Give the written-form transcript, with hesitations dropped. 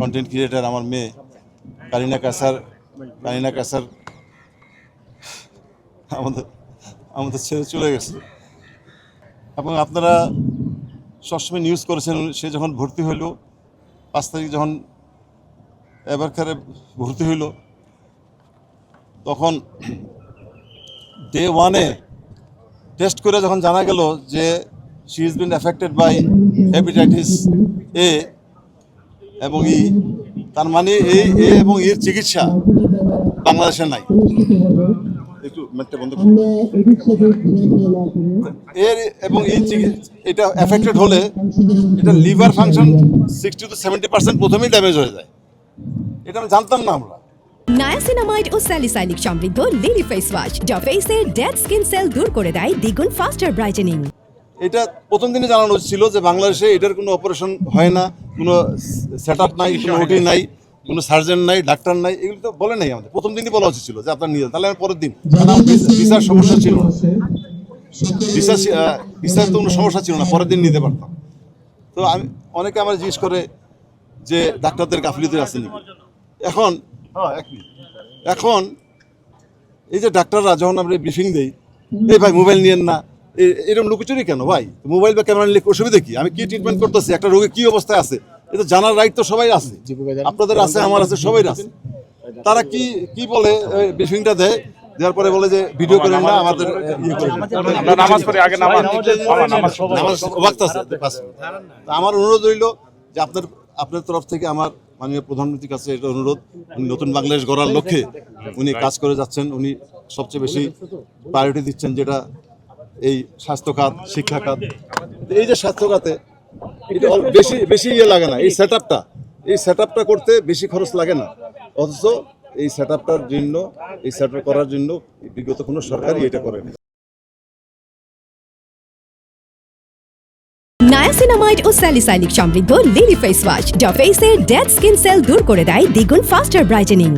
Content creator আমার মেয়ে কারিনা কাসার আমাদের ছেড়ে চলে গেছে। এবং আপনারা সবসময় নিউজ করেছেন সে যখন ভর্তি হইল 5 তারিখ যখন এবারকারে ভর্তি হইল তখন ডে 1-এ টেস্ট করে যখন জানা গেল যে she is been affected by hepatitis A এবং ই, তার মানে এই এ এবং এর চিকিৎসা বাংলাদেশে নাই। একটু মেটটা বন্ধ করুন। এর এবং এই এটা এফেক্টেড হলে এটা লিভার ফাংশন 60 to 70% প্রথমেই ড্যামেজ হয়ে যায়। এটা আমি জানতাম না আমরা। নায়াসিনামাইড ও স্যালিসাইলিক সমৃদ্ধ লিলি ফেস ওয়াশ যা ফেসের ডেড স্কিন সেল দূর করে দেয় দ্বিগুণ ফাস্টার ব্রাইটেনিং। এটা প্রথম দিনে জানানো ছিল যে বাংলাদেশে এটার কোনো অপারেশন হয় না, কোনো সেট আপ নাই, কোনো ওটি নাই, কোনো সার্জন নাই, ডাক্তার নাই, এগুলো তো বলে নাই। আমাদের প্রথম দিনই বলা উচিত ছিল যে আপনার নিয়ে যান। তাহলে আমি পরের দিন ভিসার সমস্যা ছিল না, ভিসার তো কোনো সমস্যা ছিল না, পরের দিন নিতে পারতাম। তো আমি অনেকে আমার জিজ্ঞেস করে যে ডাক্তারদের গাফিলতি আছে নাকি। এখন এই যে ডাক্তাররা যখন আমরা ব্রিফিং দেই, এই ভাই মোবাইল নিয়েন না, এরকম লুকোচুরি কেন ভাই? মোবাইল বা ক্যামেরা নিলে অসুবিধা কি? আমি কি ট্রিটমেন্ট করতেছি, একটা রোগী কি অবস্থায় আছে, এটা জানার রাইট তো সবাই আছে, আপনাদের আছে, আমার আছে, সবাই আছে। তারা কি বলে ব্রিফিংটা দেয়, দেওয়ার পরে বলে যে ভিডিও করেন না, আমাদের আমার অনুরোধ রইল যে আপনার তরফ থেকে আমার মাননীয় প্রধানমন্ত্রীর কাছে এটা অনুরোধ, উনি নতুন বাংলাদেশ গড়ার লক্ষ্যে উনি কাজ করে যাচ্ছেন। উনি সবচেয়ে বেশি প্রায়োরিটি দিচ্ছেন যেটা এই স্বাস্থ্য খাত, শিক্ষা খাত। এই যে স্বাস্থ্য খাতে এটা বেশি ইয়ে লাগে না, এই সেট আপটা করতে বেশি খরচ লাগে না, অথচ এই সেট করার জন্য বিগত কোনো সরকারই এটা করেনি। নায়াসিনামাইড ও স্যালিসাইলিক সমৃদ্ধ লিলি ফেস ওয়াশ যা ফেসের ডেড স্কিন সেল দূর করে দেয় দ্বিগুণ ফাস্টার ব্রাইটেনিং।